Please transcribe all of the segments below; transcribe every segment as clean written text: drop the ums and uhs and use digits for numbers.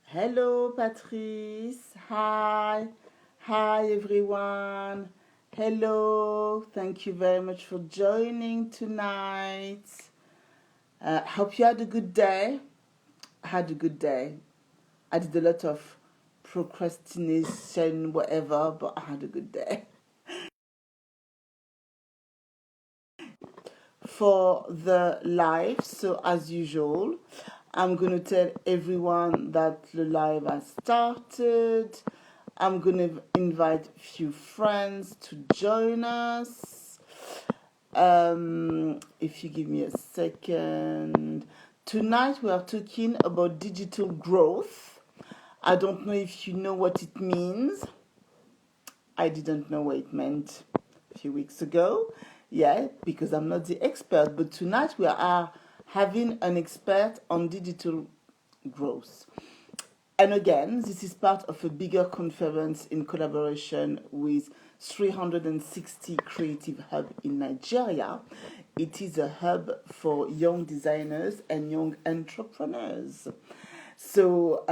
Hello, Patrice. Hi. Hi, everyone. Hello. Thank you very much for joining tonight. Hope you had a good day. I had a good day. I did a lot of procrastination, whatever, but I had a good day. For the live, so as usual, I'm going to tell everyone that the live has started. I'm going to invite a few friends to join us. If you give me a second. Tonight we are talking about digital growth. I don't know if you know what it means. I didn't know what it meant a few weeks ago. Yeah, because I'm not the expert. But tonight we are having an expert on digital growth. And again, this is part of a bigger conference in collaboration with 360 Creative Hub in Nigeria. It is a hub for young designers and young entrepreneurs. So,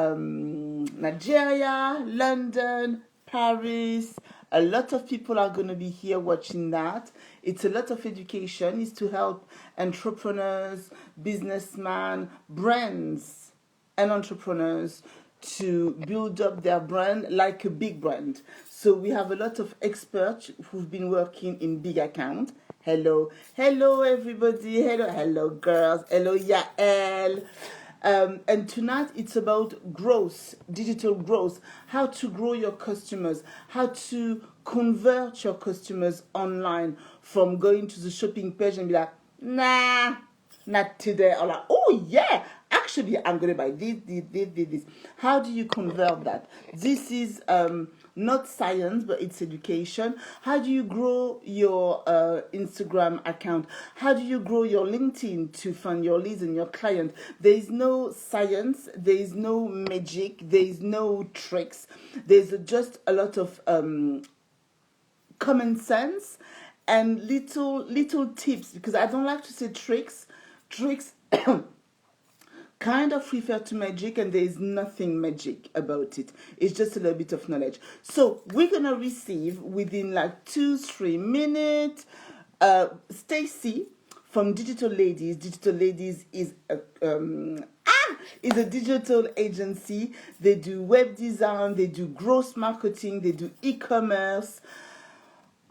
Nigeria, London, Paris, a lot of people are going to be here watching that. It's a lot of education. It's to help entrepreneurs, businessmen, brands, and entrepreneurs to build up their brand like a big brand. So we have a lot of experts who've been working in big accounts. Hello everybody. Hello girls. Hello Yael. And tonight it's about growth, digital growth, how to grow your customers, how to convert your customers online from going to the shopping page and be like, nah, not today. Or like, oh yeah, actually I'm going to buy this. How do you convert that? This is not science, but it's education. How do you grow your Instagram account? How do you grow your LinkedIn to find your leads and your client? There is no science, there is no magic, there is no tricks. There's just a lot of common sense and little tips, because I don't like to say tricks. Tricks kind of refer to magic, and there is nothing magic about it. It's just a little bit of knowledge. So we're gonna receive within like 2-3 minutes Stacy from Digital Ladies. Digital Ladies is a digital agency. They do web design, they do growth marketing, they do e-commerce.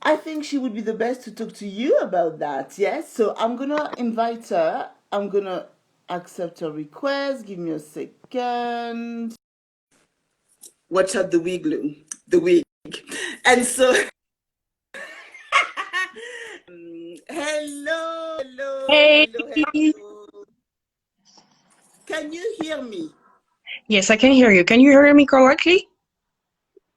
I think she would be the best to talk to you about that. Yes, so I'm gonna invite her. I'm gonna accept her request. Give me a second. Watch out the wig, Lou. The wig. And so, Hey. hello. Can you hear me? Yes, I can hear you. Can you hear me correctly?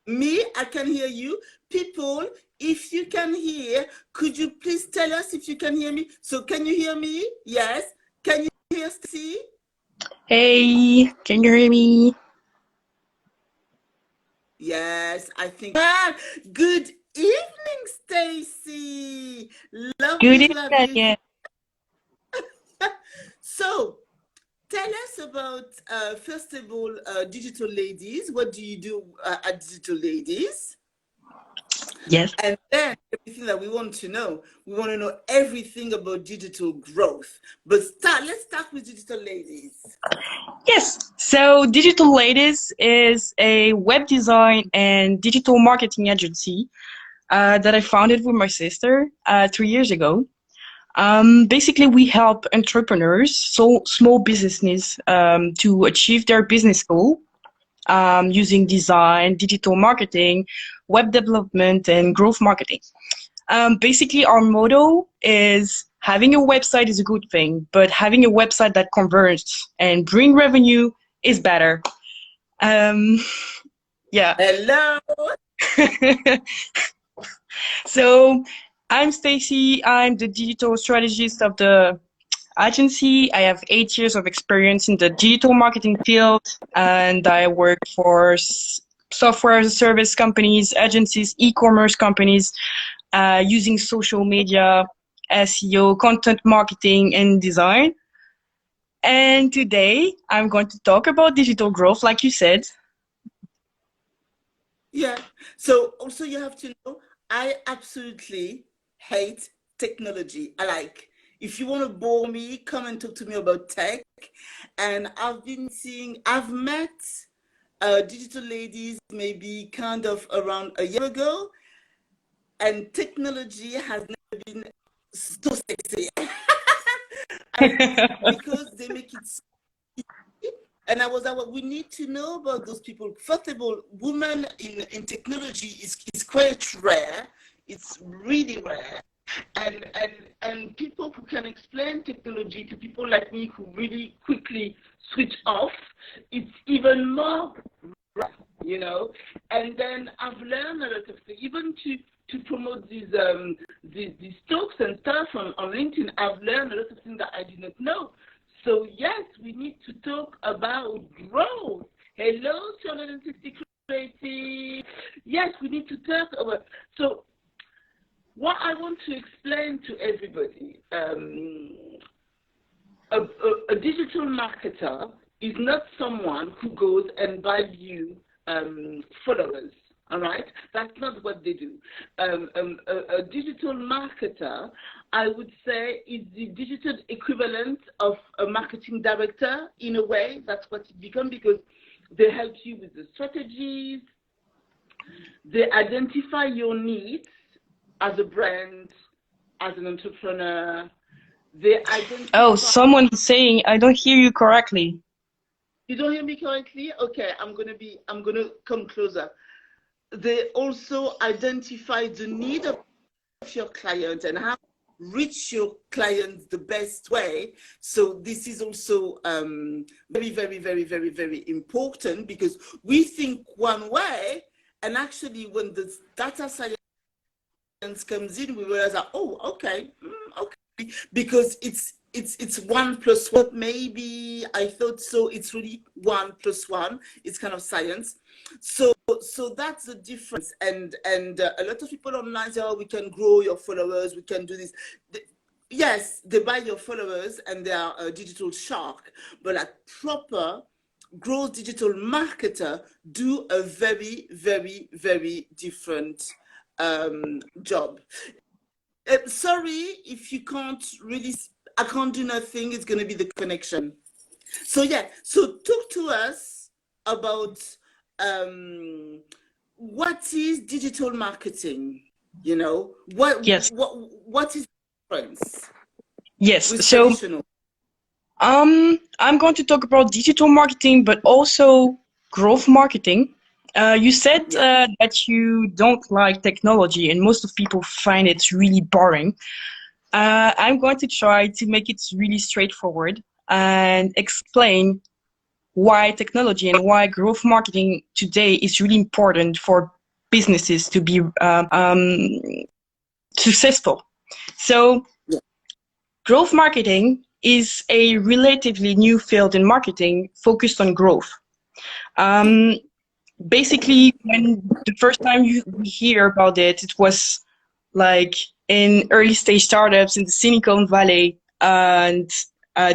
Me, I can hear you. People, if you can hear, could you please tell us if you can hear me? So can you hear me? Yes. Can you hear Stacy? Hey, can you hear me? Yes, I think. Ah, good evening, Stacy. Good Lovely to have evening. you Yeah. here. So, tell us about, first of all, Digital Ladies. What do you do at Digital Ladies? Yes. And then everything that we want to know everything about digital growth. But let's start with Digital Ladies. Yes. So Digital Ladies is a web design and digital marketing agency that I founded with my sister 3 years ago. Basically, we help entrepreneurs, so small businesses, to achieve their business goal using design, digital marketing, web development, and growth marketing. Basically, our motto is having a website is a good thing, but having a website that converts and bring revenue is better. Yeah. Hello. So I'm Stacy. I'm the digital strategist of the agency. I have 8 years of experience in the digital marketing field, and I work for software as a service companies, agencies, e-commerce companies, using social media, SEO, content marketing, and design. And today I'm going to talk about digital growth, like you said. Yeah. So also you have to know, I absolutely hate technology. If you want to bore me, come and talk to me about tech. And I've met digital ladies maybe kind of around a year ago, and technology has never been so sexy. Because they make it so easy. And I was like, well, we need to know about those people. First of all, women in technology is quite rare. It's really rare. And people who can explain technology to people like me who really quickly switch off, it's even more rare, you know. And then I've learned a lot of things, even to promote these talks and stuff on LinkedIn. I've learned a lot of things that I did not know. So yes, we need to talk about growth. Hello, 260 creative. Yes, we need to talk about. So what I want to explain to everybody, a digital marketer is not someone who goes and buys you followers. All right, that's not what they do. A digital marketer, I would say, is the digital equivalent of a marketing director in a way. That's what it becomes, because they help you with the strategies. They identify your needs as a brand, as an entrepreneur. They identify. Oh, someone's saying I don't hear you correctly. You don't hear me correctly? Okay, I'm gonna come closer. They also identify the need of your client and how to reach your clients the best way. So this is also very, very, very, very, very important, because we think one way, and actually when the data science comes in, we realize that, oh, okay, okay, because it's 1 + 1. Maybe I thought so. It's really 1 + 1. It's kind of science. So that's the difference. And a lot of people online say, oh, we can grow your followers, we can do this. Yes, they buy your followers and they are a digital shark, but a proper growth digital marketer do a very, very, very different job. Sorry if you can't really, I can't do nothing. It's going to be the connection. So yeah, so talk to us about what is digital marketing? You know, Yes. what is the difference Yes. with So traditional? I'm going to talk about digital marketing, but also growth marketing. You said Yeah. that you don't like technology, and most of people find it really boring. I'm going to try to make it really straightforward and explain why technology and why growth marketing today is really important for businesses to be successful. So, Yeah. growth marketing is a relatively new field in marketing focused on growth. Um, Basically, when the first time you hear about it, it was like in early stage startups in the Silicon Valley, and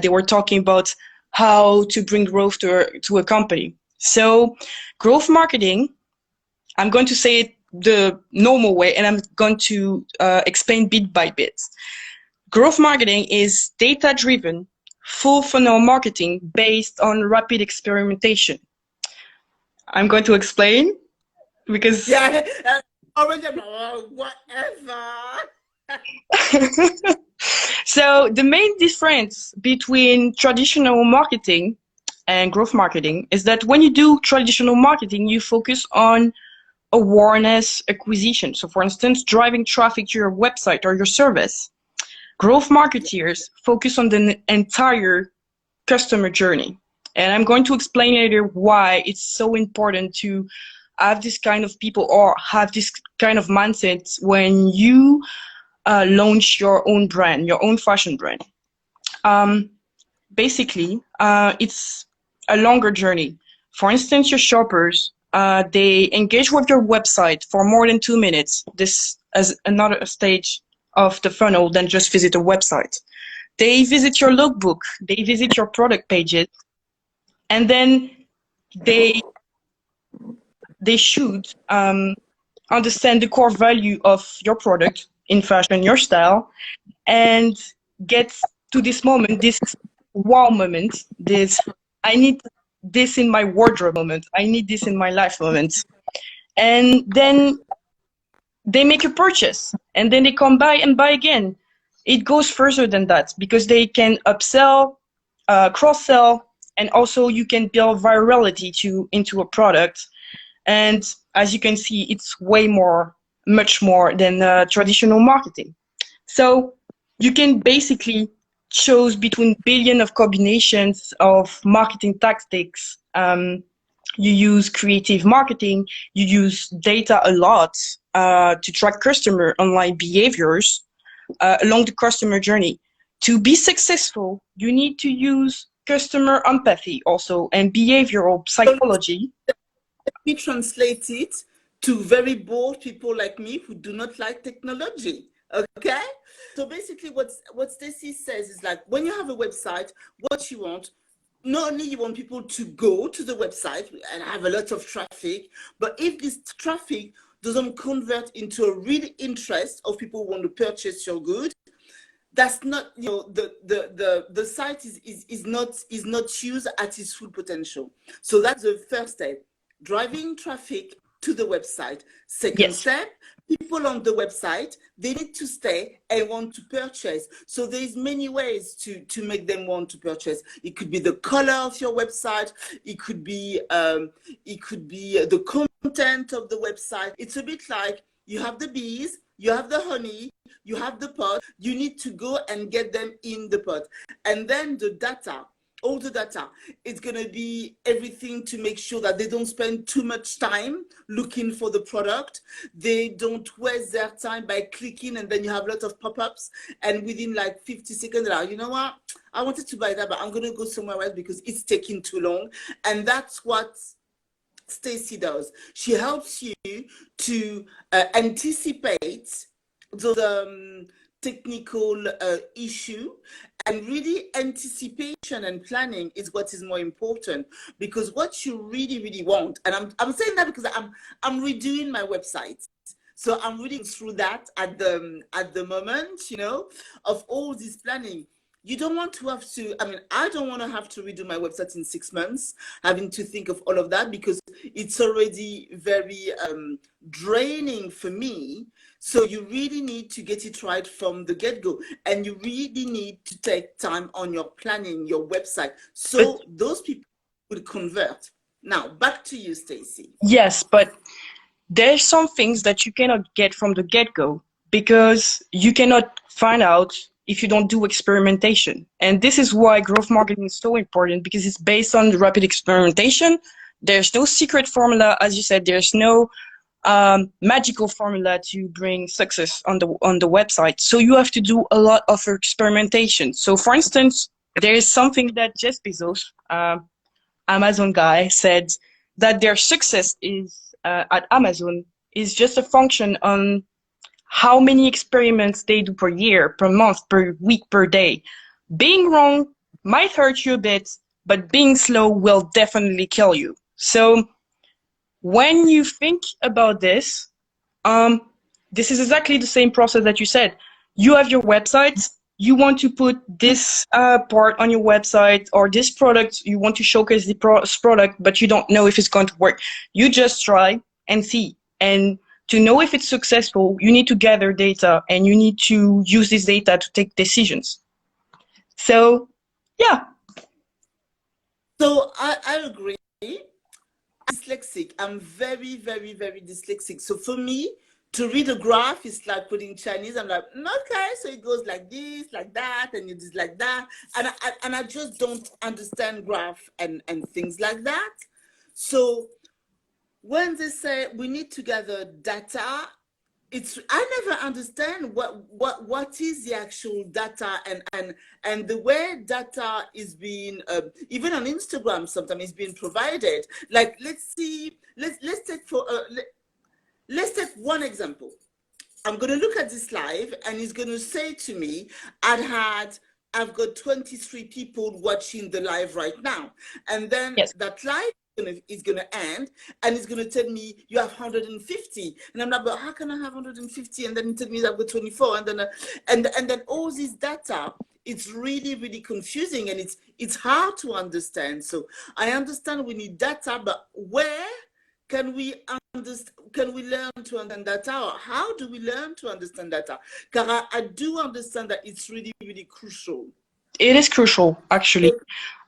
they were talking about how to bring growth to a company. So, growth marketing, I'm going to say it the normal way, and I'm going to explain bit by bit. Growth marketing is data-driven, full funnel marketing based on rapid experimentation. I'm going to explain because Yeah. Already, whatever. so the main difference between traditional marketing and growth marketing is that when you do traditional marketing, you focus on awareness acquisition. So for instance, driving traffic to your website or your service. Growth marketeers focus on the entire customer journey. And I'm going to explain later why it's so important to have this kind of people or have this kind of mindset when you launch your own brand, your own fashion brand. Basically, it's a longer journey. For instance, your shoppers they engage with your website for more than 2 minutes. This as another stage of the funnel than just visit a website. They visit your lookbook, they visit your product pages, and then they they should understand the core value of your product in fashion, your style, and get to this moment, this wow moment, this I need this in my wardrobe moment, I need this in my life moment. And then they make a purchase and then they come by and buy again. It goes further than that because they can upsell, cross sell, and also you can build virality into a product. And as you can see, it's way more, much more than traditional marketing. So you can basically choose between billion of combinations of marketing tactics. You use creative marketing, you use data a lot to track customer online behaviors along the customer journey. To be successful, you need to use customer empathy also and behavioral psychology. Let me translate it to very bored people like me who do not like technology. Okay? So basically what Stacy says is like when you have a website, what you want, not only you want people to go to the website and have a lot of traffic, but if this traffic doesn't convert into a real interest of people who want to purchase your good, that's not, you know, the site is not used at its full potential. So that's the first step, driving traffic to the website. Second Yes. step, people on the website, they need to stay and want to purchase. So there's many ways to make them want to purchase. It could be the color of your website. It could be the content of the website. It's a bit like you have the bees, you have the honey, you have the pot. You need to go and get them in the pot. And then the data, all the data, it's going to be everything to make sure that they don't spend too much time looking for the product. They don't waste their time by clicking and then you have a lot of pop-ups and within like 50 seconds, they're like, you know what? I wanted to buy that, but I'm going to go somewhere else because it's taking too long. And that's what Stacy does. She helps you to anticipate the technical issue, and really anticipation and planning is what is more important, because what you really want, and I'm saying that because I'm redoing my website, so I'm reading through that at the moment, you know, of all this planning. You don't want to have to, I mean, I don't want to have to redo my website in 6 months, having to think of all of that, because it's already very draining for me. So you really need to get it right from the get-go. And you really need to take time on your planning, your website, so those people will convert. Now, back to you, Stacy. Yes, but there's some things that you cannot get from the get-go because you cannot find out if you don't do experimentation. And this is why growth marketing is so important, because it's based on rapid experimentation. There's no secret formula. As you said, there's no magical formula to bring success on the website. So you have to do a lot of experimentation. So for instance, there is something that Jeff Bezos, Amazon guy, said that their success is at Amazon is just a function on how many experiments they do per year, per month, per week, per day. Being wrong might hurt you a bit, but being slow will definitely kill you. So when you think about this, this is exactly the same process that you said. You have your website, you want to put this part on your website, or this product, you want to showcase the product, but you don't know if it's going to work. You just try and see. And to know if it's successful, you need to gather data and you need to use this data to take decisions. So, yeah. So I agree. I'm dyslexic. I'm very dyslexic. So for me, to read a graph is like putting Chinese. I'm like, okay, so it goes like this, like that, and it is like that. And I just don't understand graph and things like that. So when they say we need to gather data, I never understand what is the actual data, and the way data is being even on Instagram sometimes is being provided. Like let's let's take one example. I'm going to look at this live and he's going to say to me, I've got 23 people watching the live right now. And then Yes. that live is going to end and he's going to tell me you have 150. And I'm like, but how can I have 150? And then he tells me I've got 24. And then, and then all this data, it's really, really confusing and it's hard to understand. So I understand we need data, but where can we learn to understand data, or how do we learn to understand data? Because I do understand that it's really, really crucial. It is crucial, actually.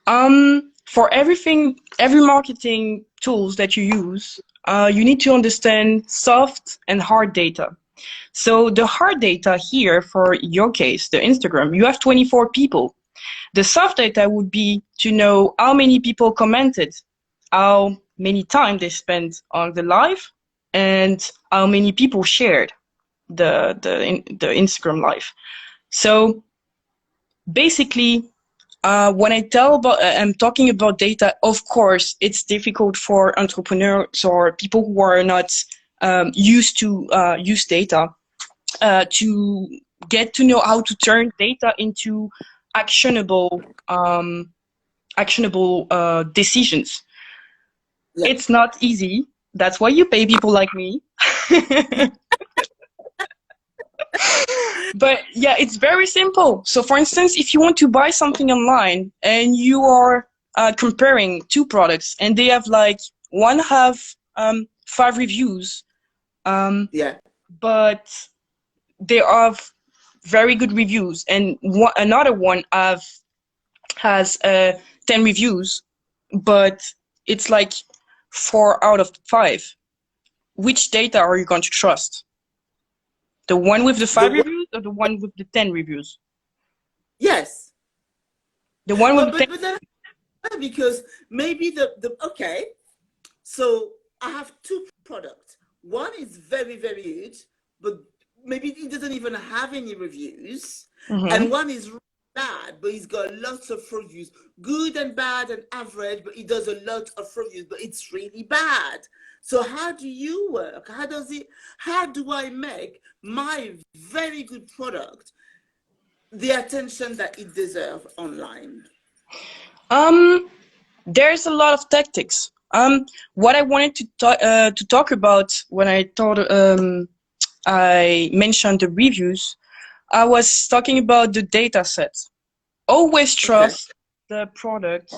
For everything, every marketing tools that you use, you need to understand soft and hard data. So the hard data here, for your case, the Instagram, you have 24 people. The soft data would be to know how many people commented, how many time they spent on the live, and how many people shared the Instagram live. So basically, when I'm talking about data, of course, it's difficult for entrepreneurs or people who are not used to use data to get to know how to turn data into actionable decisions. Yeah. It's not easy. That's why you pay people like me. But yeah, it's very simple. So for instance, if you want to buy something online and you are comparing two products and they have like one have 5 reviews, Yeah. but they have very good reviews, and another one has 10 reviews, but it's like 4 out of 5. Which data are you going to trust? The one with the 5 reviews or the one with the 10 reviews? Yes. The one with but then, because maybe okay, so I have 2 products. One is very, very good, but maybe it doesn't even have any reviews. And one is bad, but it's got lots of reviews. Good and bad and average, but it does a lot of reviews, but it's really bad. So how do you work? How do I make my very good product the attention that it deserves online? There's a lot of tactics. What I wanted to talk about when I thought I mentioned the reviews, I was talking about the data set. Always trust the product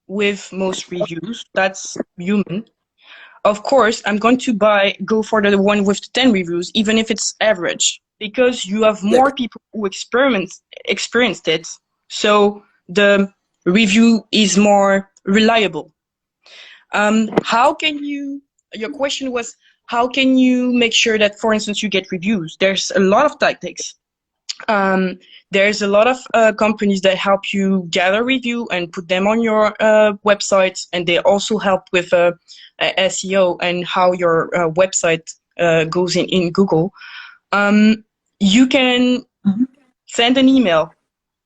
with most reviews. That's human. Of course, I'm going to go for the one with the 10 reviews, even if it's average, because you have more people who experienced it. So the review is more reliable. Your question was, how can you make sure that, for instance, you get reviews? There's a lot of tactics. There's a lot of companies that help you gather review and put them on your website, and they also help with SEO and how your website goes in Google. You can send an email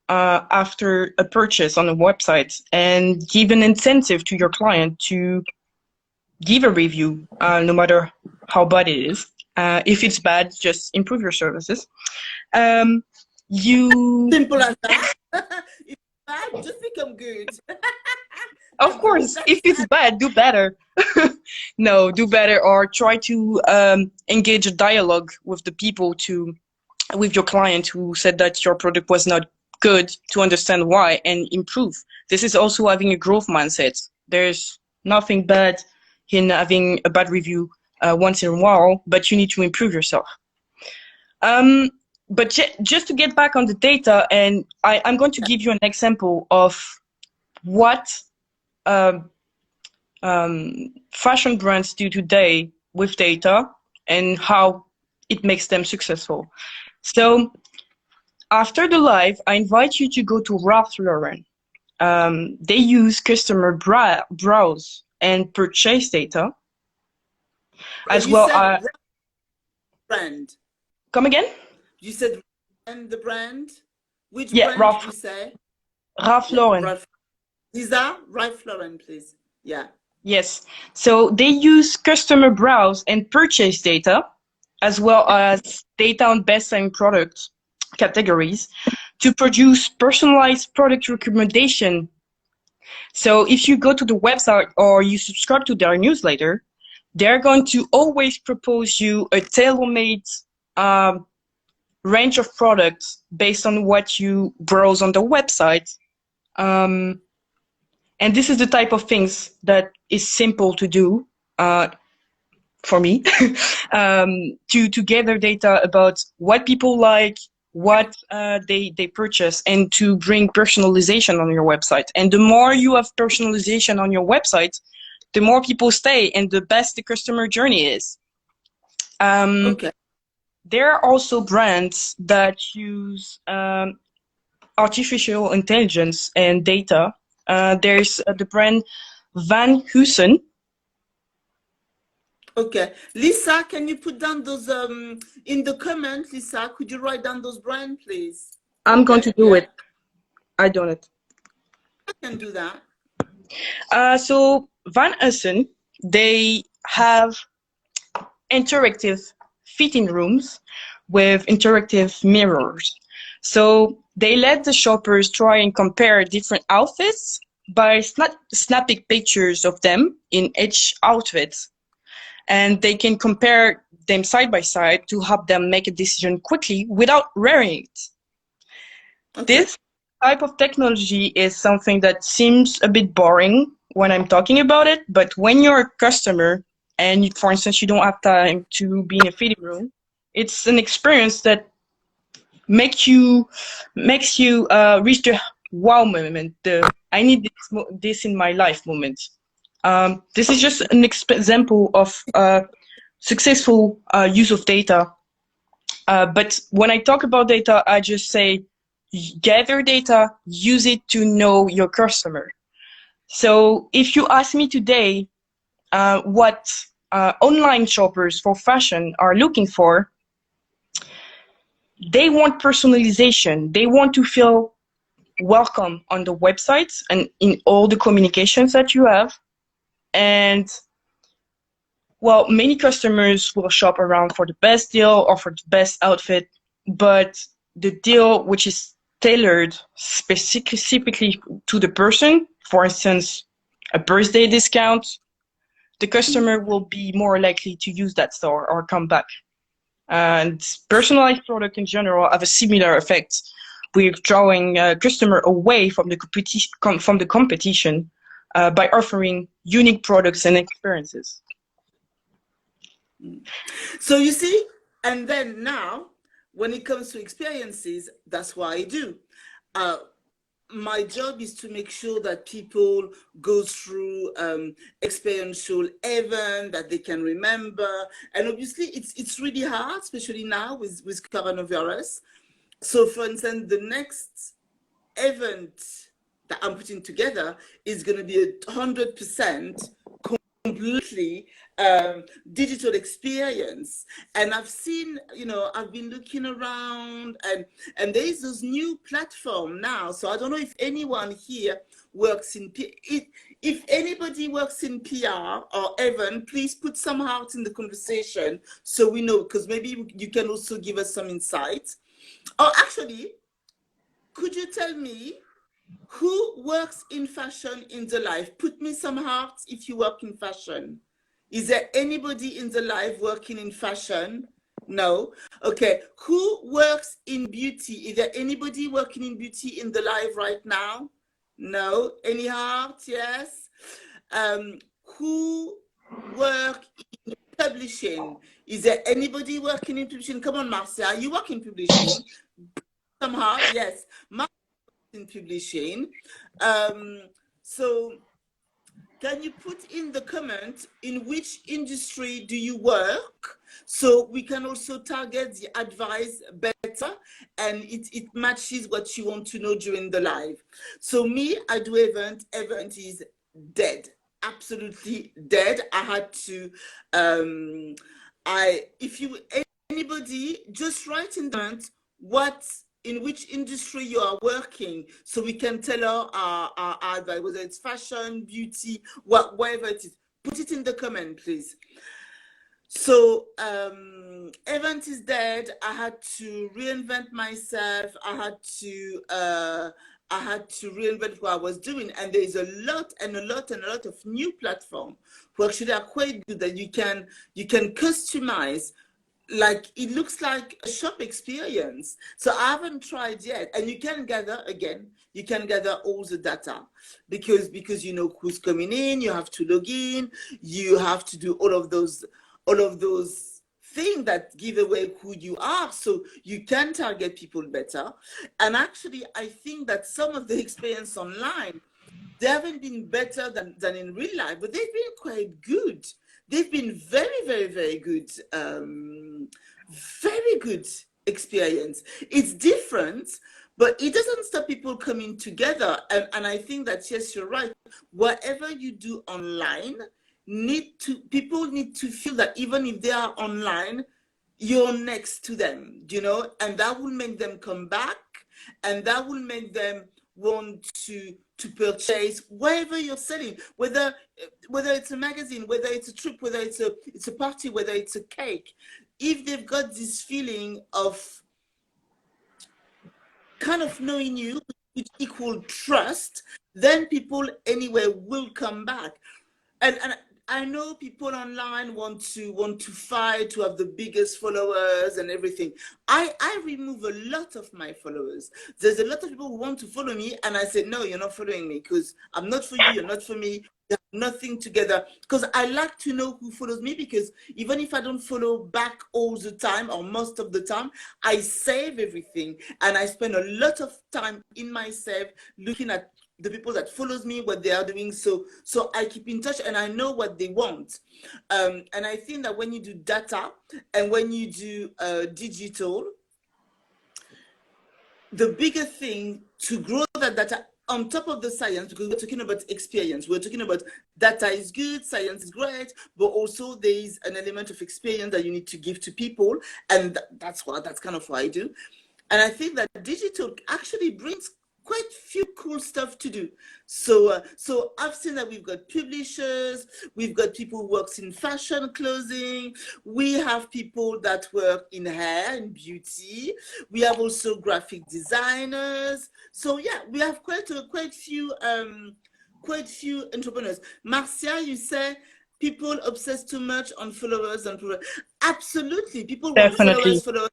after a purchase on a website and give an incentive to your client to give a review, no matter how bad it is. If it's bad, just improve your services. Simple as that. If bad, just become good. Of course, if it's bad, do better. No, do better, or try to engage a dialogue with the people with your client who said that your product was not good, to understand why and improve. This is also having a growth mindset. There's nothing bad in having a bad review once in a while, but you need to improve yourself. But just to get back on the data, and I'm going to give you an example of what fashion brands do today with data and how it makes them successful. So after the live, I invite you to go to Ralph Lauren. They use customer browse and purchase data as well. Brand. Come again? You said the brand? Which Yeah, brand did you say? Ralph Lauren. Lisa, Ralph Lauren, please. Yeah. Yes. So they use customer browse and purchase data, as well as data on best-selling product categories, to produce personalized product recommendation. So if you go to the website or you subscribe to their newsletter, they're going to always propose you a tailor-made um, range of products based on what you browse on the website. Um, and this is the type of things that is simple to do for me to gather data about what people like, what they purchase, and to bring personalization on your website. And the more you have personalization on your website, the more people stay and the best the customer journey is. Okay. There are also brands that use artificial intelligence and data. There's the brand Van Heusen. Okay. Lisa, can you put down those in the comments, Lisa? Could you write down those brands, please? I'm going Okay. to do Yeah, it. I done it. I can do that. So Van Heusen, they have interactive fitting rooms with interactive mirrors. So they let the shoppers try and compare different outfits by snapping pictures of them in each outfit. And they can compare them side by side to help them make a decision quickly without wearing it. Okay. This type of technology is something that seems a bit boring when I'm talking about it, but when you're a customer and, for instance, you don't have time to be in a fitting room, it's an experience that makes you reach the wow moment, the I need this in my life moment. This is just an example of successful use of data. But when I talk about data, I just say gather data, use it to know your customer. So if you ask me today what online shoppers for fashion are looking for, they want personalization. They want to feel welcome on the websites and in all the communications that you have. And well, many customers will shop around for the best deal or for the best outfit, but the deal which is tailored specifically to the person, for instance, a birthday discount, the customer will be more likely to use that store or come back. And personalized products in general have a similar effect with drawing customer away from the competition by offering unique products and experiences. So you see, and then now, when it comes to experiences, that's what I do. Uh, my job is to make sure that people go through experiential event that they can remember, and obviously it's really hard, especially now with coronavirus. So, for instance, the next event that I'm putting together is going to be 100% completely digital experience. And I've seen, I've been looking around, and there is this new platform now. So I don't know if anyone here works in if anybody works in PR or Evan, please put some heart in the conversation so we know, because maybe you can also give us some insights. Or actually, could you tell me who works in fashion in the life? Put me some hearts if you work in fashion. Is there anybody in the life working in fashion? No. Okay. Who works in beauty? Is there anybody working in beauty in the live right now? No. Any hearts? Yes. Who work in publishing? Is there anybody working in publishing? Come on, Marcia. You work in publishing? Some heart? Yes. In publishing. So can you put in the comment in which industry do you work, so we can also target the advice better and it matches what you want to know during the live. So me, I do event is dead, absolutely dead. I had to if you anybody just write in the comment what in which industry you are working, so we can tell our advice, whether it's fashion, beauty, whatever it is. Put it in the comment, please. So event is dead. I had to reinvent myself. I had to reinvent what I was doing, and there's a lot of new platforms who actually are quite good that you can customize. Like it looks like a shop experience. So I haven't tried yet, and you can gather all the data because you know who's coming in. You have to log in. You have to do all of those things that give away who you are, so you can target people better. And actually, I think that some of the experience online, they haven't been better than in real life, but they've been quite good. They've been very good, very good experience. It's different, but it doesn't stop people coming together. And I think that, yes, you're right. Whatever you do online, people need to feel that even if they are online, you're next to them, you know, and that will make them come back, and that will make them want to purchase whatever you're selling, whether it's a magazine, whether it's a trip, whether it's a party, whether it's a cake. If they've got this feeling of kind of knowing you, which equal trust, then people anyway will come back. And I know people online want to fight to have the biggest followers and everything. I remove a lot of my followers. There's a lot of people who want to follow me, and I say, no, you're not following me because I'm not for you, you're not for me. We have nothing together. Because I like to know who follows me, because even if I don't follow back all the time or most of the time, I save everything, and I spend a lot of time in my save looking at the people that follows me, what they are doing. So I keep in touch, and I know what they want. And I think that when you do data and when you do digital, the bigger thing to grow that data on top of the science, because we're talking about experience, we're talking about data is good, science is great, but also there is an element of experience that you need to give to people, and that's kind of what I do. And I think that digital actually brings quite few cool stuff to do. So I've seen that we've got publishers, we've got people who work in fashion, clothing, we have people that work in hair and beauty, we have also graphic designers. So yeah, we have quite few entrepreneurs. Marcia, you say people obsess too much on followers and followers. Absolutely, people want Definitely. followers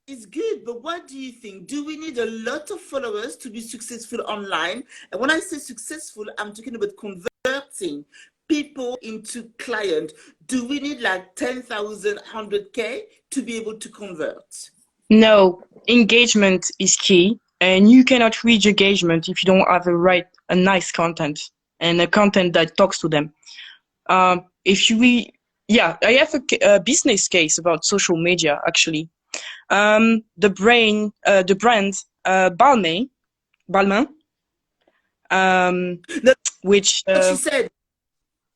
is good, but what do you think? Do we need a lot of followers to be successful online? And when I say successful, I'm talking about converting people into client. Do we need like 10,000, 100K to be able to convert? No, engagement is key, and you cannot reach engagement if you don't have a nice content and a content that talks to them. I have a business case about social media actually. The brand Balmain, No, which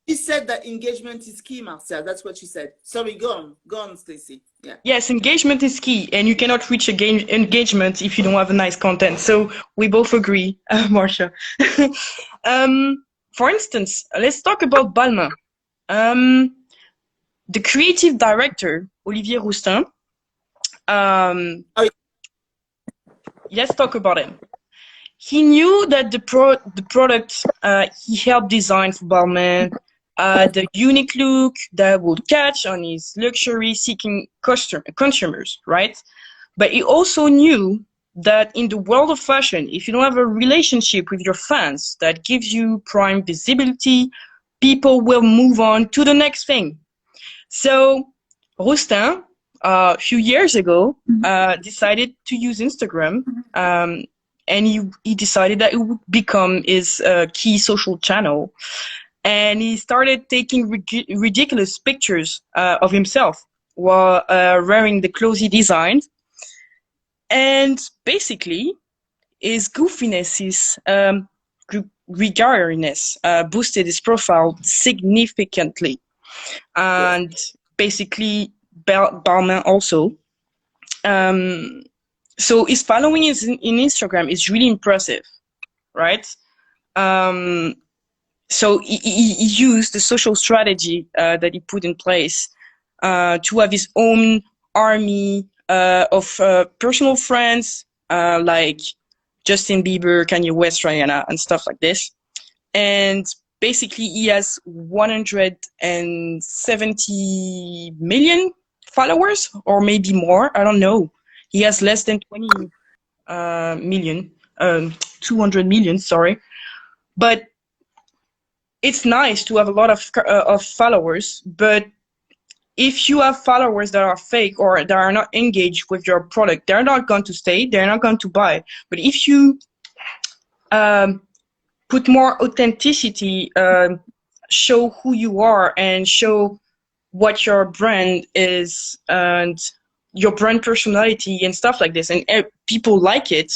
she said that engagement is key, Marcia. That's what she said. Sorry, go on, Stacy. Yeah. yes, engagement is key, and you cannot reach engagement if you don't have a nice content. So we both agree, Marcia. For instance, let's talk about Balmain. The creative director, Ozier-Lafontaine, let's talk about him. He knew that the product he helped design for Balmain, the unique look that would catch on his luxury-seeking consumers, right? But he also knew that in the world of fashion, if you don't have a relationship with your fans that gives you prime visibility, people will move on to the next thing. So Roustin, a few years ago, decided to use Instagram, and he decided that it would become his key social channel. And he started taking ridiculous pictures of himself while wearing the clothes he designed. And basically, his goofiness, his gregariness boosted his profile significantly. And basically, Balmain also. So his following is in Instagram is really impressive, right? Um, so he used the social strategy that he put in place to have his own army of personal friends like Justin Bieber, Kanye West, Rihanna, and stuff like this. And basically, he has 170 million followers, or maybe more. I don't know. He has less than 20 million, 200 million, sorry. But it's nice to have a lot of followers, but if you have followers that are fake or that are not engaged with your product, they're not going to stay, they're not going to buy. But if you um, put more authenticity, show who you are and show what your brand is and your brand personality and stuff like this, and people like it,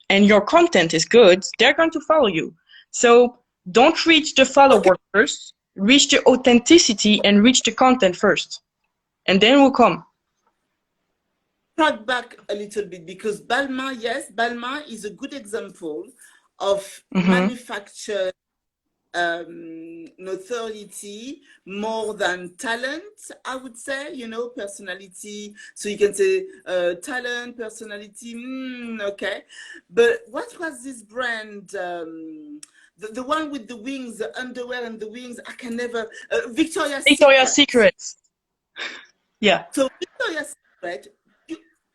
and your content is good, they're going to follow you. So don't reach the Okay, follower first, reach the authenticity and reach the content first, and then will come. track back a little bit because Balmain, yes, Balmain is a good example of Mm-hmm. manufactured notoriety more than talent, I would say, personality. So you can say talent, personality, okay. But what was this brand? The one with the wings, the underwear and the wings, I can never. Victoria's Victoria's Secret. Secret. Yeah. So Victoria's Secret,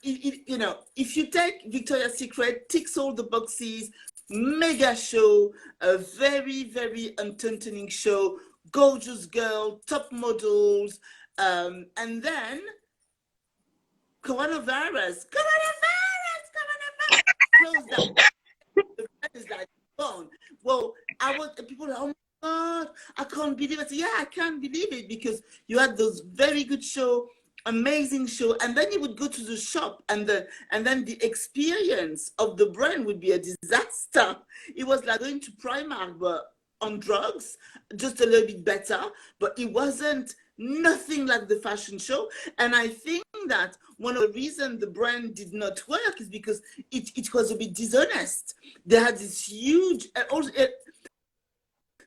if you take Victoria's Secret, ticks all the boxes, mega show, a very, very entertaining show, gorgeous girl, top models, and then coronavirus, close down. The brand is like gone. Well, people are, oh my God, I can't believe it. Yeah, I can't believe it because you had those very good show, amazing show, and then you would go to the shop and then the experience of the brand would be a disaster. It was like going to Primark but on drugs, just a little bit better, but it wasn't nothing like the fashion show. And I think that one of the reasons the brand did not work is because it was a bit dishonest. They had this huge,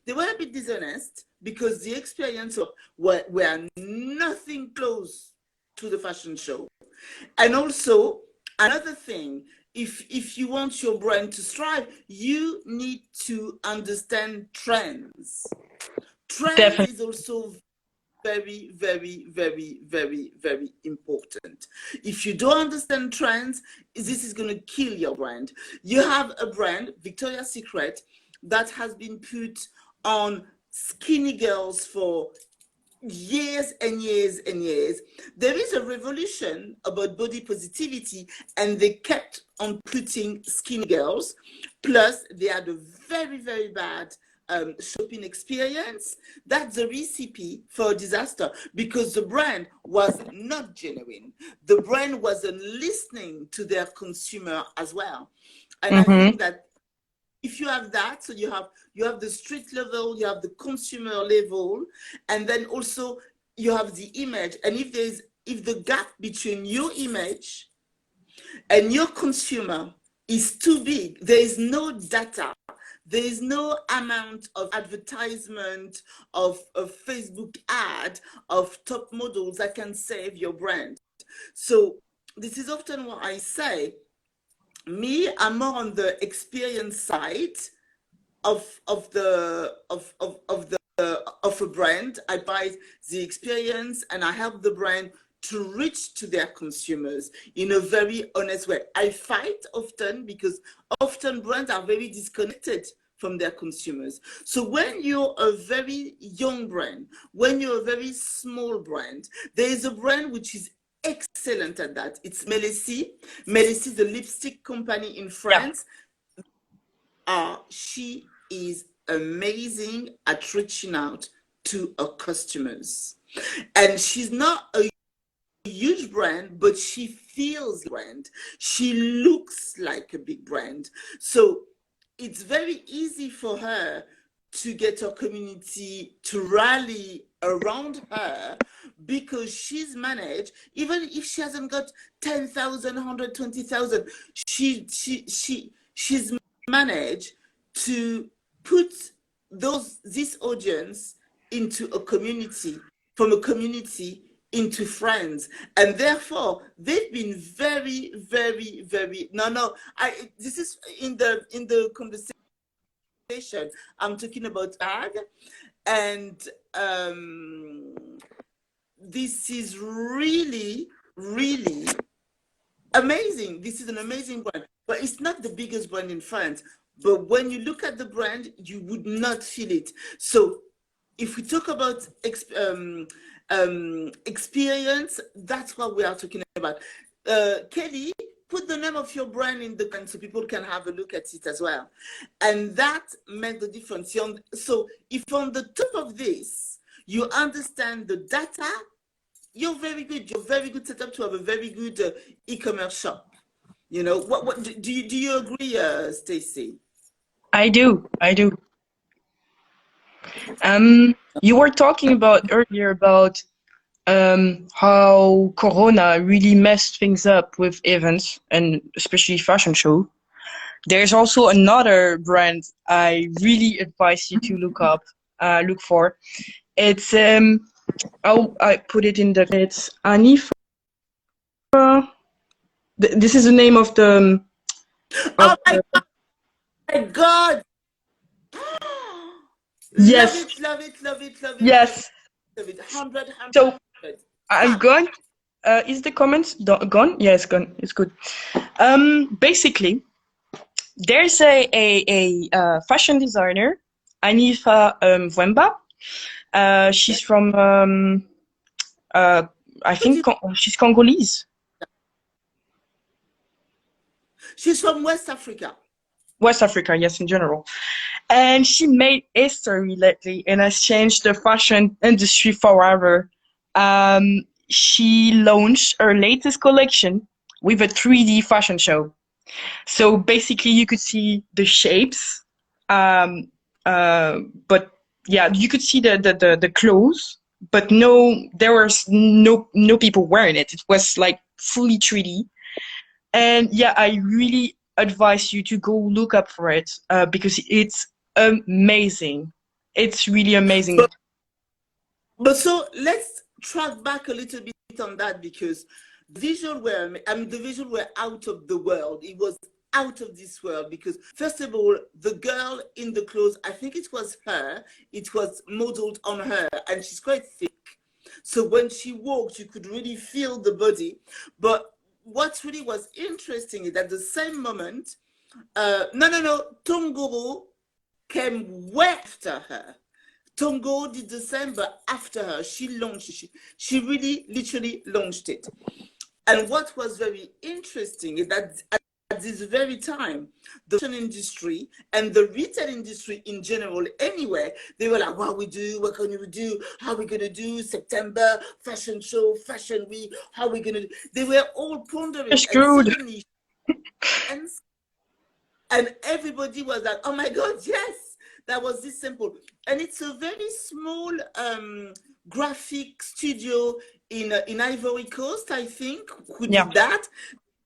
they were a bit dishonest because the experience of were nothing close to the fashion show. And also, another thing, if you want your brand to strive, you need to understand trends. Trends Definitely. is also very, very, very, very, very important. If you don't understand trends, this is going to kill your brand. You have a brand, Victoria's Secret, that has been put on skinny girls for years and years and years. There is a revolution about body positivity, and they kept on putting skinny girls. Plus, they had a very, very bad shopping experience. That's a recipe for a disaster because the brand was not genuine. The brand wasn't listening to their consumer as well. And I Mm-hmm. think that if you have that, so you have the street level, you have the consumer level, and then also you have the image. And if the gap between your image and your consumer is too big, there is no data, there is no amount of advertisement, of Facebook ad, of top models that can save your brand. So this is often what I say. Me, I'm more on the experience side of a brand. I buy the experience and I help the brand to reach to their consumers in a very honest way. I fight often because often brands are very disconnected from their consumers. So when you're a very young brand, when you're a very small brand, there is a brand which is excellent at that. It's Melessi. Melessi is a lipstick company in Yeah. France. She is amazing at reaching out to her customers. And she's not a huge brand, but she feels like a brand. She looks like a big brand. So it's very easy for her to get her community to rally around her because she's managed, even if she hasn't got 10,000, 120,000, she's managed to put this audience into a community, from a community into friends, and therefore they've been very, very, very, this is in the conversation I'm talking about ag, and this is really, really amazing. This is an amazing brand, but it's not the biggest brand in France. But when you look at the brand, you would not feel it. So if we talk about experience, that's what we are talking about. Kelly, put the name of your brand in the brand so people can have a look at it as well. And that made the difference. So if on the top of this, you understand the data, you're very good. You're very good set up to have a very good e-commerce shop. You know, what do you agree, Stacy? I do. I do. You were talking about earlier about how Corona really messed things up with events and especially fashion show. There's also another brand I really advise you to look for. It's I put it in the. It's Anifa. This is the name of the Oh of my the, God! Love yes, it, love it, love it, love it, love it, yes. love it. 100, So 100. I'm Ah, gone. Is the comment gone? Yeah, it's gone. It's good. Basically, there's a fashion designer, Anifa Vwemba. yes. She's from uh, I think she's Congolese. She's from West Africa. West Africa, yes, in general. And she made history lately and has changed the fashion industry forever. She launched her latest collection with a 3D fashion show. So basically, you could see the shapes, um, uh, but yeah, you could see the clothes, but there was no people wearing it. It was like fully 3D. And yeah, I really advise you to go look up for it because it's amazing. It's really amazing. But so let's track back a little bit on that, because the visual were out of the world. It was out of this world because, first of all, the girl in the clothes, I think it was her, it was modeled on her, and she's quite thick. So when she walked, you could really feel the body. But what really was interesting is at the same moment, Tongoro came way after her. Tongo did the same, but after her, she really literally launched it. And what was very interesting is that at this very time, the fashion industry and the retail industry in general, anyway, they were like, what can we do, how are we going to do September, fashion show, fashion week, how are we going to do? They were all You're pondering, and screwed. suddenly, and everybody was like, oh my God, yes, that was this simple. And it's a very small graphic studio in Ivory Coast, I think, who Yeah. did that.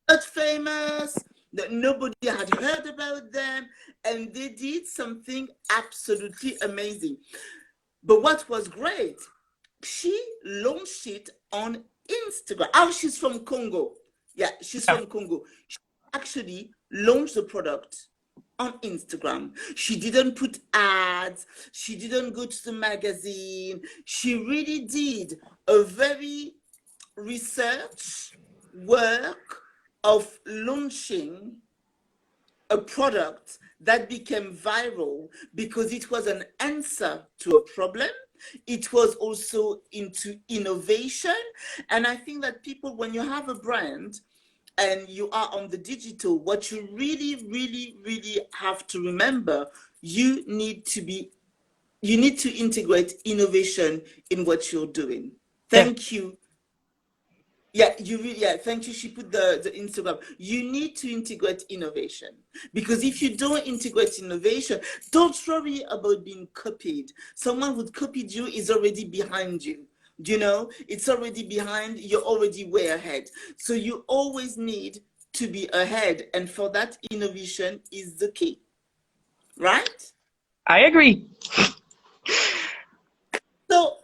Not famous, that nobody had heard about them, and they did something absolutely amazing. But what was great, she launched it on Instagram. Oh, she's from Congo. Yeah, she's Yeah. from Congo. She actually launched the product on Instagram. She didn't put ads. She didn't go to the magazine. She really did a very research work of launching a product that became viral because it was an answer to a problem. It was also into innovation. And I think that people, when you have a brand and you are on the digital, what you really, really, really have to remember, you need to integrate innovation in what you're doing. Yeah. Thank you. Yeah, yeah, thank you. She put the Instagram. You need to integrate innovation because if you don't integrate innovation, don't worry about being copied. Someone who copied you is already behind you. You know, it's already behind, you're already way ahead. So you always need to be ahead, and for that, innovation is the key, right? I agree. So,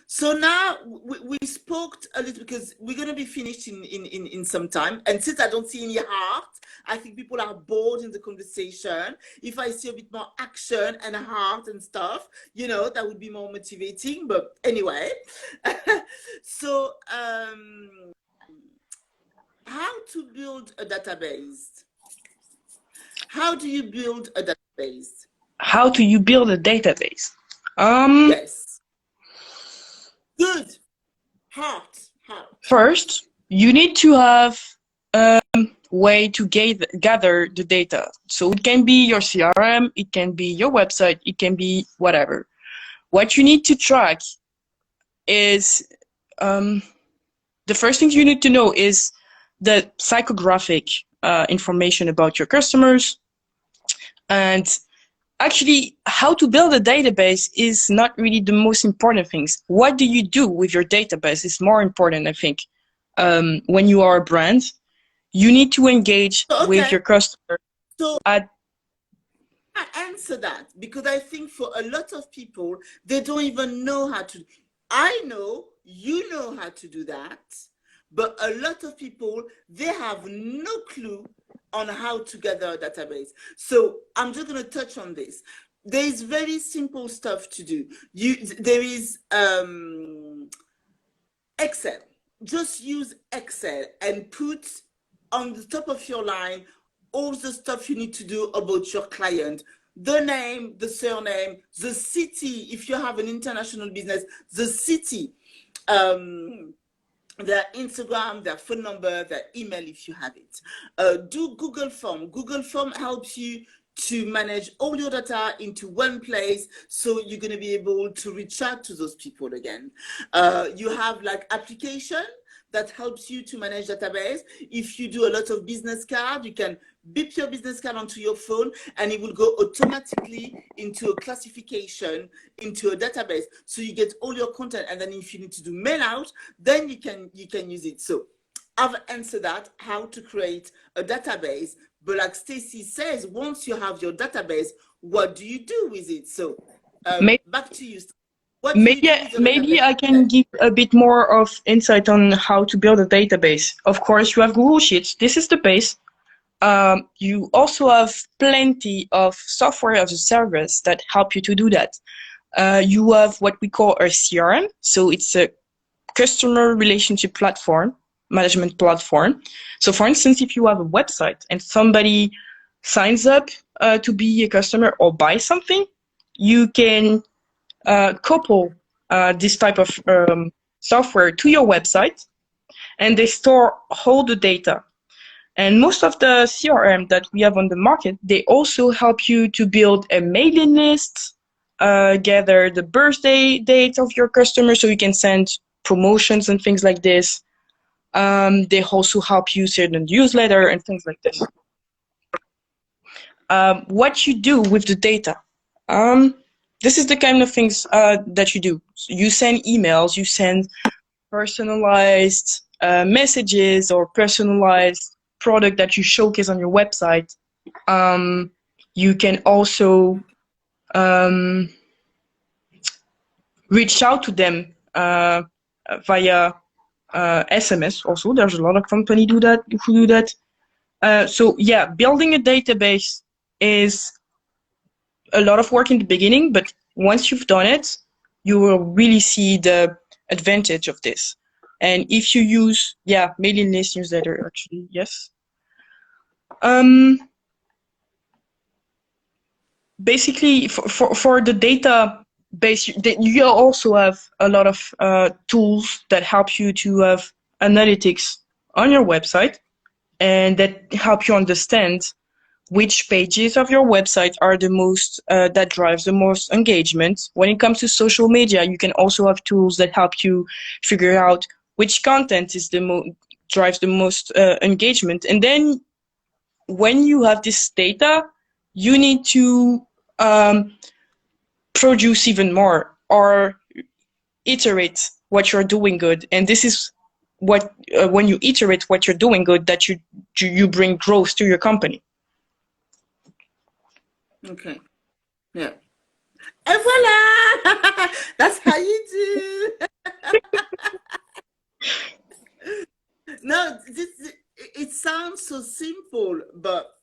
so now we spoke a little because we're gonna be finished in some time. And since I don't see any heart, I think people are bored in the conversation. If I see a bit more action and heart and stuff, you know, that would be more motivating. But anyway, so how to build a database? How do you build a database? How do you build a database? Um, Yes. Good. Heart. First, you need to have a way to gather the data. So it can be your CRM, it can be your website, it can be whatever. What you need to track is the first thing you need to know is the psychographic information about your customers. And actually, how to build a database is not really the most important things. What do you do with your database is more important, I think. When you are a brand, you need to engage with Okay. your customer So at I answer that because I think for a lot of people, they don't even know how to. I know you know how to do that, but a lot of people, they have no clue on how to gather a database. So I'm just going to touch on this. There is very simple stuff to do. There is Excel. Just use Excel and put on the top of your line all the stuff you need to do about your client. The name, the surname, the city, if you have an international business, the city, their Instagram, their phone number, their email if you have it. Do Google Form. Google Form helps you to manage all your data into one place, so you're going to be able to reach out to those people again. You have like application that helps you to manage database. If you do a lot of business card, you can beep your business card onto your phone and it will go automatically into a classification, into a database. So you get all your content, and then if you need to do mail out, then you can use it. So I've answered that, how to create a database. But like Stacy says, once you have your database, what do you do with it? So back to you. What do you maybe do with your maybe database? I can give a bit more of insight on how to build a database. Of course, you have Google Sheets. This is the base. You also have plenty of software as a service that help you to do that. You have what we call a CRM. So it's a customer relationship platform, management platform. So for instance, if you have a website and somebody signs up to be a customer or buy something, you can couple this type of software to your website, and they store all the data. And most of the CRM that we have on the market, they also help you to build a mailing list, gather the birthday dates of your customers so you can send promotions and things like this. They also help you send a newsletter and things like this. What you do with the data. This is the kind of things that you do. So you send emails, you send personalized messages or personalized product that you showcase on your website. You can also reach out to them via SMS. Also, there's a lot of companies who do that. So yeah, building a database is a lot of work in the beginning, but once you've done it, you will really see the advantage of this. And if you use, mailing list, newsletter, actually, yes. Basically, for the database, you also have a lot of tools that help you to have analytics on your website and that help you understand which pages of your website are the most that drives the most engagement. When it comes to social media, you can also have tools that help you figure out which content is drives the most engagement. And then when you have this data, you need to produce even more or iterate what you're doing good. And this is what when you iterate what you're doing good, that you bring growth to your company. Okay. Yeah. And voila! That's how you do. No, it sounds so simple, but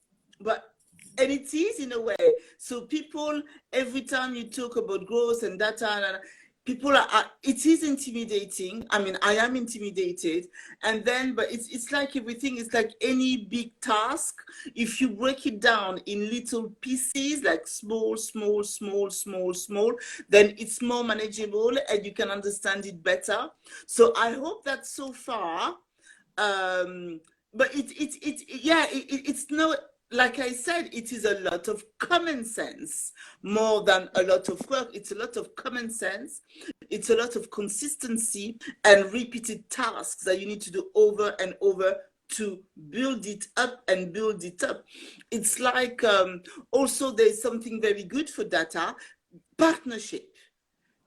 and it is in a way. So people, every time you talk about growth and data, and people it is intimidating. I mean, I am intimidated, and then, but it's like everything. It's like any big task. If you break it down in little pieces, like small, small, small, small, small, then it's more manageable and you can understand it better. So I hope that so far, but it's not, like I said, it is a lot of common sense more than a lot of work. It's a lot of common sense. It's a lot of consistency and repeated tasks that you need to do over and over to build it up and build it up. It's like, also there's something very good for data, partnership,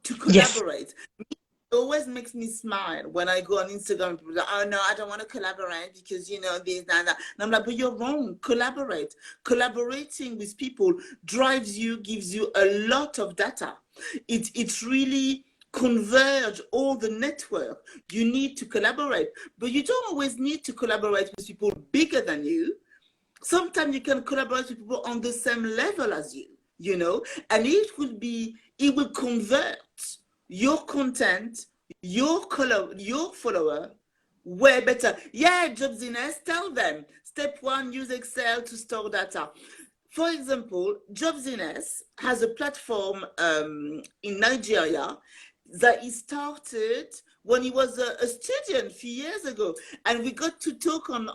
to collaborate. Yes. It always makes me smile when I go on Instagram. People are like, oh no, I don't want to collaborate because, you know, this, that, that. And I'm like, but you're wrong. Collaborate. Collaborating with people drives you, gives you a lot of data. It really converge all the network. You need to collaborate, but you don't always need to collaborate with people bigger than you. Sometimes you can collaborate with people on the same level as you, you know, and it will convert your content, your follower, way better. Yeah, Jobsines, tell them. Step 1, use Excel to store data. For example, Jobsines has a platform in Nigeria that he started when he was a student a few years ago. And we got to talk on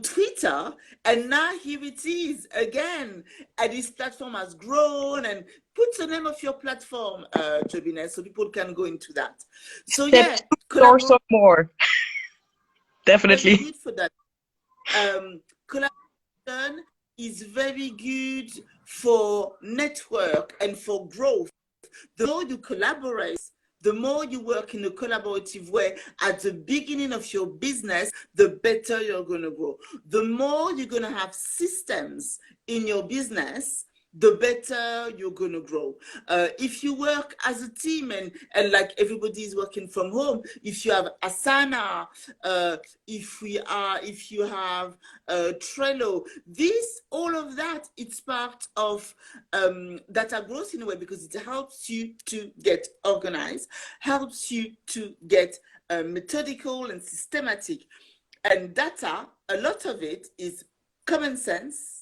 Twitter, and now here it is again, and this platform has grown. And put the name of your platform, Jobines, so people can go into that. So yeah, or some more. Definitely. Very good for that. Collaboration is very good for network and for growth. The more you collaborate, the more you work in a collaborative way at the beginning of your business, the better you're going to grow. The more you're going to have systems in your business, the better you're going to grow. If you work as a team and like everybody is working from home, if you have Asana, if you have Trello, all of that, it's part of data growth in a way, because it helps you to get organized, helps you to get methodical and systematic. And data, a lot of it is common sense.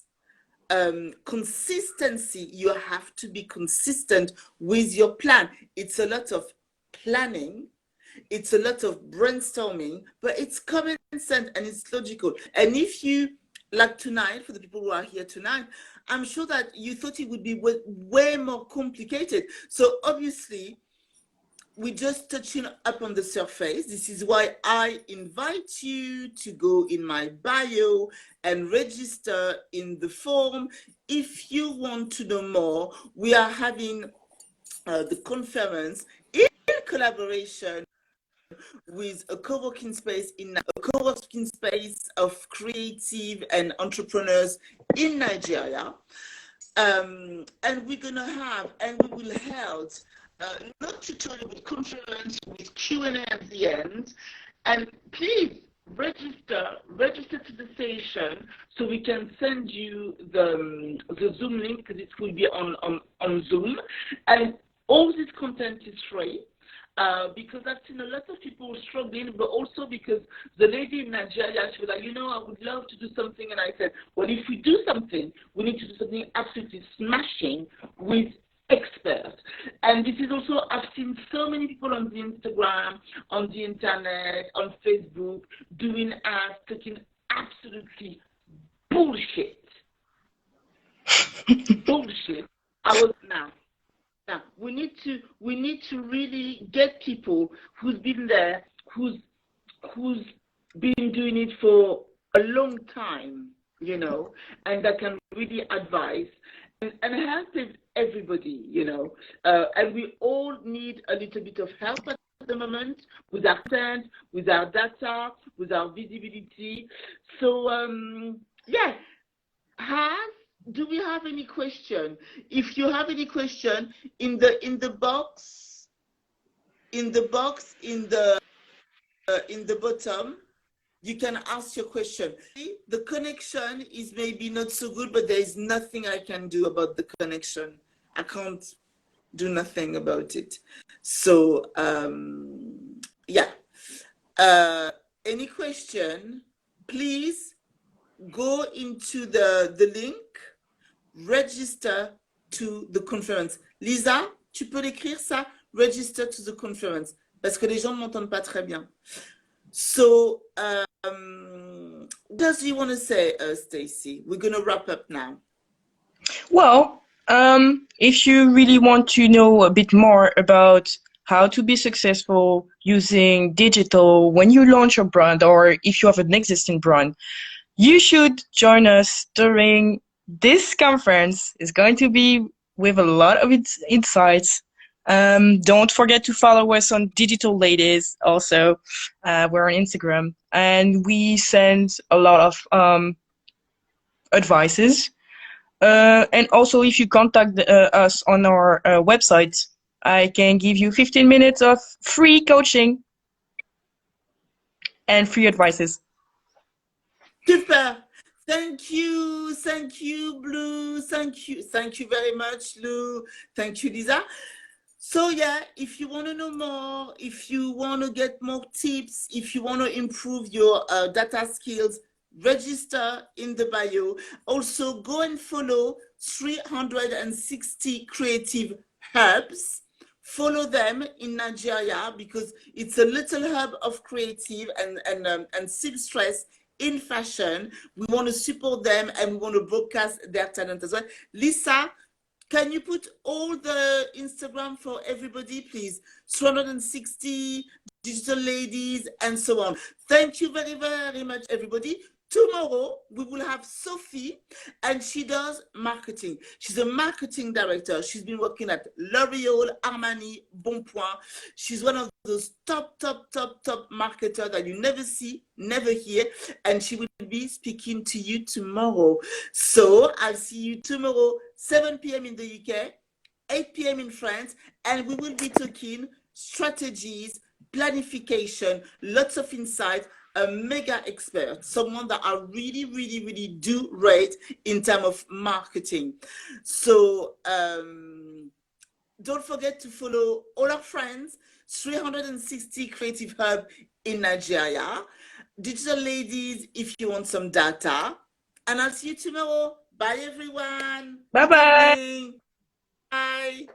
Consistency. You have to be consistent with your plan. It's a lot of planning, it's a lot of brainstorming, but it's common sense and it's logical. And if you, like tonight, for the people who are here tonight, I'm sure that you thought it would be way more complicated. So obviously, we're just touching up on the surface. This is why I invite you to go in my bio and register in the form. If you want to know more, we are having the conference in collaboration with a co-working space of creative and entrepreneurs in Nigeria. And we're gonna have, and we will hold not tutorial, but conference with Q&A at the end. And please register to the session so we can send you the Zoom link, because it will be on Zoom. And all this content is free. Because I've seen a lot of people struggling, but also because the lady in Nigeria, she was like, you know, I would love to do something. And I said, well, if we do something, we need to do something absolutely smashing with experts. And this is also, I've seen so many people on the Instagram, on the internet, on Facebook, doing ads, taking absolutely bullshit. Bullshit. Now we need to really get people who's been there, who's been doing it for a long time, you know, and that can really advise and help everybody, you know. And we all need a little bit of help at the moment with our content, with our data, with our visibility. So yeah, do we have any question? If you have any question in the box in the bottom, you can ask your question. The connection is maybe not so good, but there is nothing I can do about the connection. I can't do nothing about it. So yeah. Any question, please go into the link, register to the conference. Lisa, tu peux l'écrire ça? Register to the conference. Parce que les gens ne m'entendent pas très bien. So, what else do you want to say, Stacy? We're going to wrap up now. Well, if you really want to know a bit more about how to be successful using digital when you launch your brand, or if you have an existing brand, you should join us during this conference. It's going to be with a lot of insights. Don't forget to follow us on Digital Ladies also. We're on Instagram, and we send a lot of advices. And also, if you contact us on our website, I can give you 15 minutes of free coaching and free advices. Super. Thank you, Blue. Thank you very much, Lou. Thank you, Lisa. So yeah, if you want to know more, if you want to get more tips, if you want to improve your data skills, register in the bio. Also, go and follow 360 Creative Hubs. Follow them in Nigeria because it's a little hub of creative and seamstress in fashion. We want to support them and we want to broadcast their talent as well. Lisa, can you put all the Instagram for everybody, please? 360 Digital Ladies and so on. Thank you very, very much, everybody. Tomorrow, we will have Sophie, and she does marketing. She's a marketing director. She's been working at L'Oreal, Armani, Bonpoint. She's one of those top marketers that you never see, never hear, and she will be speaking to you tomorrow. So I'll see you tomorrow, 7 p.m. in the UK, 8 p.m. in France, and we will be talking strategies, planification, lots of insight, a mega expert, someone that I really do rate in terms of marketing. So don't forget to follow all our friends, 360 Creative Hub in Nigeria, Digital Ladies if you want some data, and I'll see you tomorrow. Bye everyone. Bye-bye. Bye.